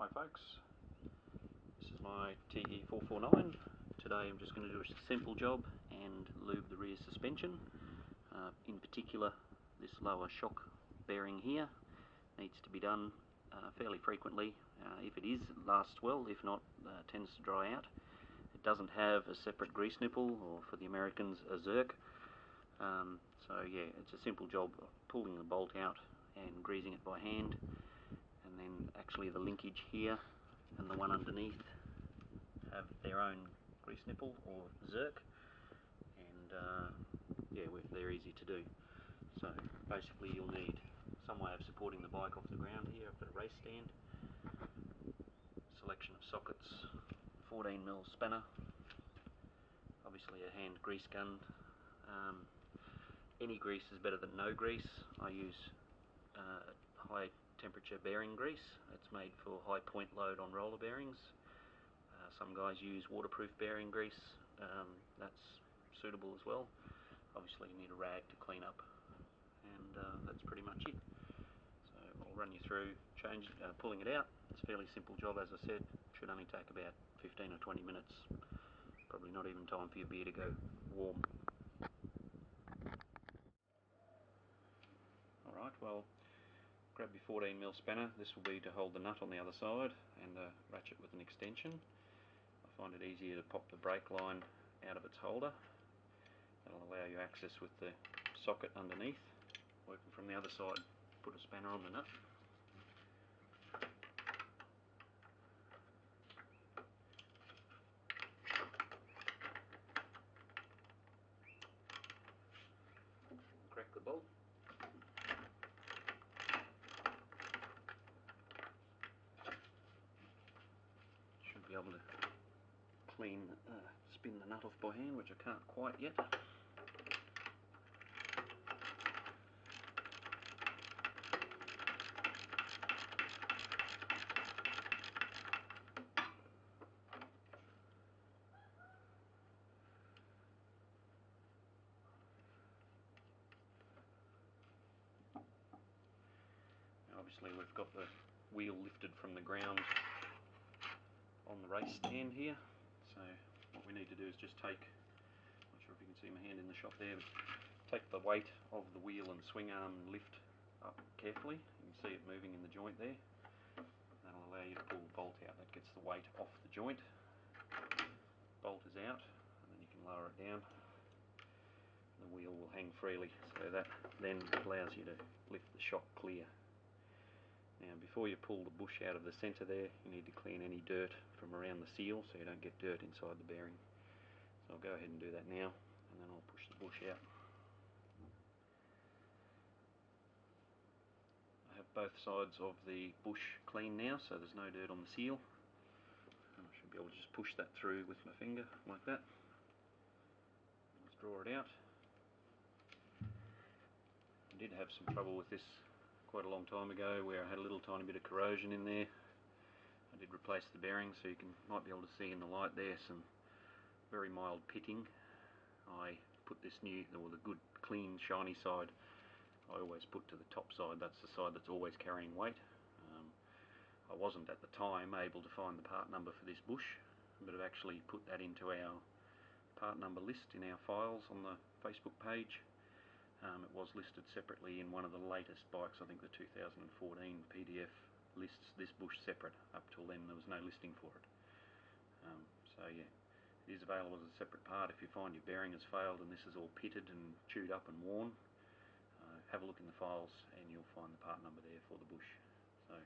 Hi folks, this is my TE449. Today I'm just going to do a simple job and lube the rear suspension. In particular, this lower shock bearing here needs to be done fairly frequently. If it is, it lasts well. If not, tends to dry out. It doesn't have a separate grease nipple, or for the Americans, a zerk. So yeah, it's a simple job of pulling the bolt out and greasing it by hand. And then actually the linkage here and the one underneath have their own grease nipple or zerk, and yeah, they're easy to do. So basically you'll need some way of supporting the bike off the ground here. I've got a race stand, selection of sockets, 14mm spanner, obviously a hand grease gun. Any grease is better than no grease. I use high temperature bearing grease. It's made for high point load on roller bearings. Some guys use waterproof bearing grease. That's suitable as well. Obviously you need a rag to clean up, and that's pretty much it. So I'll run you through pulling it out. It's a fairly simple job, as I said. Should only take about 15 or 20 minutes. Probably not even time for your beer to go warm. Alright, well, grab your 14mm spanner. This will be to hold the nut on the other side, and a ratchet with an extension. I find it easier to pop the brake line out of its holder. That'll allow you access with the socket underneath. Working from the other side, put a spanner on the nut. Crack the bolt. Should be able to spin the nut off by hand, which I can't quite yet. Now obviously we've got the wheel lifted from the ground on the race stand here, so what we need to do is just take, not sure if you can see my hand in the shot there, but take the weight of the wheel and swing arm and lift up carefully. You can see it moving in the joint there. That'll allow you to pull the bolt out. That gets the weight off the joint. Bolt is out, and then you can lower it down. The wheel will hang freely, so that then allows you to lift the shock clear. Now before you pull the bush out of the centre there, you need to clean any dirt from around the seal so you don't get dirt inside the bearing. So I'll go ahead and do that now, and then I'll push the bush out. I have both sides of the bush clean now, so there's no dirt on the seal. And I should be able to just push that through with my finger like that. Let's draw it out. I did have some trouble with this quite a long time ago, where I had a little tiny bit of corrosion in there. I did replace the bearing, so you might be able to see in the light there some very mild pitting. I put this the good clean shiny side, I always put to the top side. That's the side that's always carrying weight. I wasn't at the time able to find the part number for this bush, but I've actually put that into our part number list in our files on the Facebook page. It was listed separately in one of the latest bikes. I think the 2014 PDF lists this bush separate. Up till then there was no listing for it. So yeah, it is available as a separate part. If you find your bearing has failed and this is all pitted and chewed up and worn, have a look in the files and you'll find the part number there for the bush. So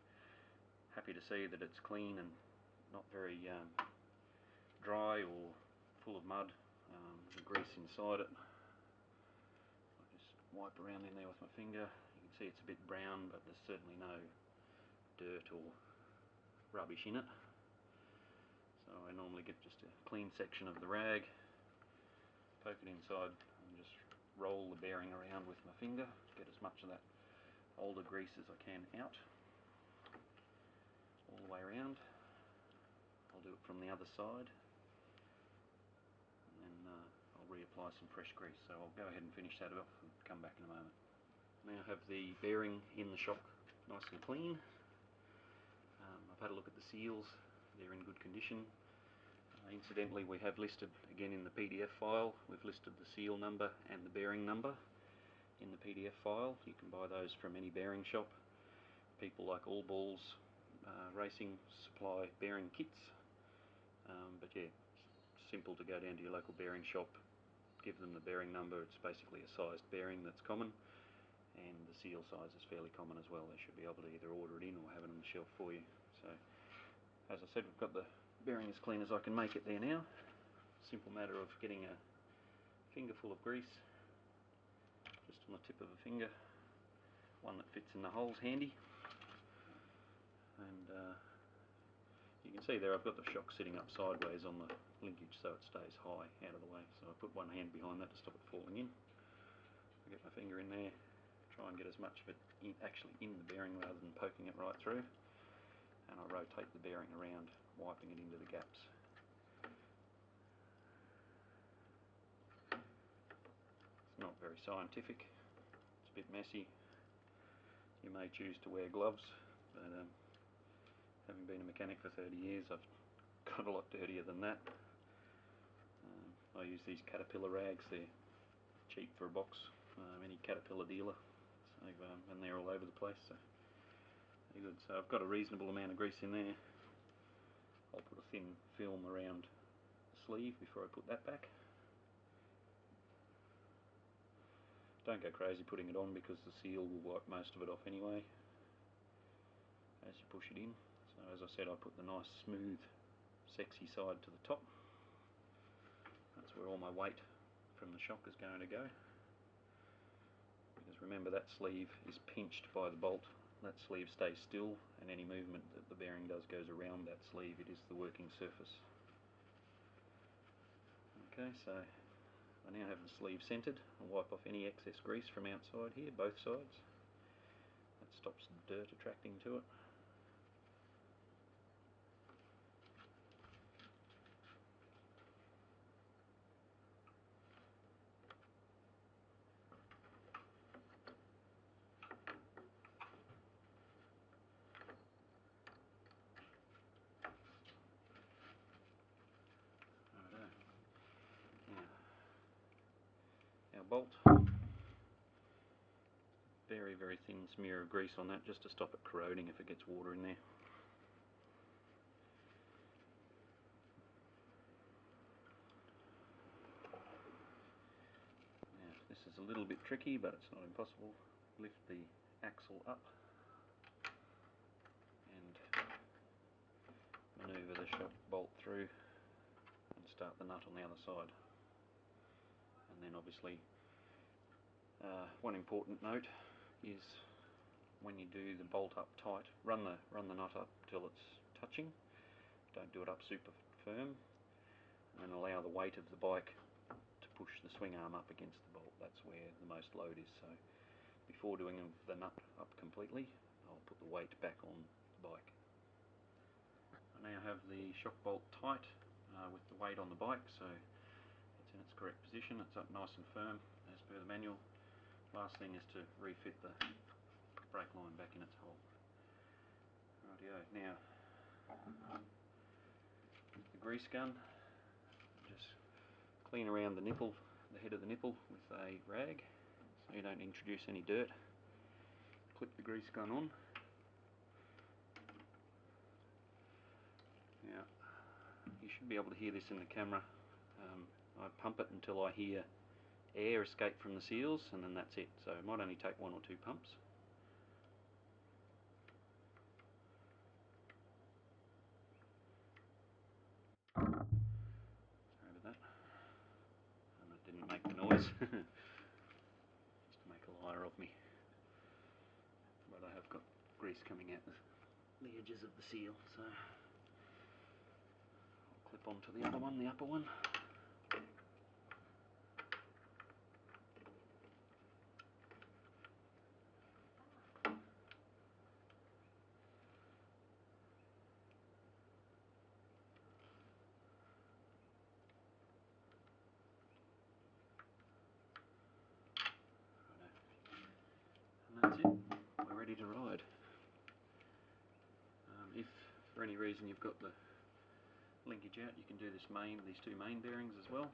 happy to see that it's clean and not very dry or full of mud. The grease inside it, I just wipe around in there with my finger. You can see it's a bit brown, but there's certainly no dirt or rubbish in it. So I normally get just a clean section of the rag, poke it inside and just roll the bearing around with my finger to get as much of that older grease as I can out, all the way around. I'll do it from the other side, and then I'll reapply some fresh grease. So I'll go ahead and finish that off and come back in a moment. Now I have the bearing in the shock nice and clean. I've I've had a look at the seals, they're in good condition. Incidentally, we have listed, again in the PDF file, we've listed the seal number and the bearing number in the PDF file. You can buy those from any bearing shop. People like All Balls Racing supply bearing kits, but yeah, it's simple to go down to your local bearing shop, give them the bearing number. It's basically a sized bearing that's common, and the seal size is fairly common as well. They should be able to either order it in or have it on the shelf for you. So, as I said, we've got the bearing as clean as I can make it there now. Simple matter of getting a fingerful of grease just on the tip of a finger, one that fits in the holes handy, and you can see there I've got the shock sitting up sideways on the linkage so it stays high out of the way. So I put one hand behind that to stop it falling in. I get my finger in there, try and get as much of it actually in the bearing rather than poking it right through, and I rotate the bearing around, wiping it into the gaps. It's not very scientific, it's a bit messy. You may choose to wear gloves, but having been a mechanic for 30 years, I've got a lot dirtier than that. I use these Caterpillar rags. They're cheap for a box, any Caterpillar dealer, so, and they're all over the place, so very good. So I've got a reasonable amount of grease in there. I'll put a thin film around the sleeve before I put that back. Don't go crazy putting it on because the seal will wipe most of it off anyway as you push it in. So as I said, I put the nice smooth sexy side to the top. That's where all my weight from the shock is going to go, because remember that sleeve is pinched by the bolt. That sleeve stays still, and any movement that the bearing does goes around that sleeve. It is the working surface. Okay, so I now have the sleeve centered. I'll wipe off any excess grease from outside here, both sides. That stops the dirt attracting to it. Our bolt, very thin smear of grease on that just to stop it corroding if it gets water in there. Now this is a little bit tricky, but it's not impossible. Lift the axle up and manoeuvre the shock bolt through and start the nut on the other side. And then obviously one important note is when you do the bolt up tight, run the nut up till it's touching. Don't do it up super firm, and then allow the weight of the bike to push the swing arm up against the bolt. That's where the most load is. So before doing the nut up completely, I'll put the weight back on the bike. I now have the shock bolt tight with the weight on the bike, so it's in its correct position. It's up nice and firm as per the manual. Last thing is to refit the brake line back in its hole. Rightio, now the grease gun, just clean around the nipple, the head of the nipple with a rag so you don't introduce any dirt. Clip the grease gun on. Now you should be able to hear this in the camera. I pump it until I hear air escape from the seals, and then that's it. So it might only take 1 or 2 pumps. Sorry about that. And that didn't make the noise. Just to make a liar of me. But I have got grease coming out the edges of the seal, so I'll clip onto the other one, the upper one. And that's it, we're ready to ride. If for any reason you've got the linkage out, you can do these two main bearings as well.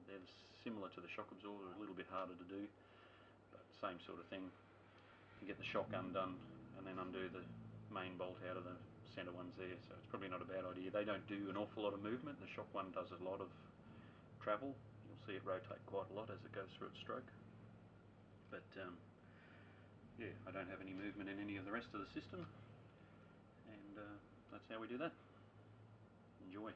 They're similar to the shock absorber, a little bit harder to do, but same sort of thing. You get the shock undone and then undo the main bolt out of the centre ones there, so it's probably not a bad idea. They don't do an awful lot of movement. The shock one does a lot of travel. You'll see it rotate quite a lot as it goes through its stroke. But yeah, I don't have any movement in any of the rest of the system, and that's how we do that. Enjoy.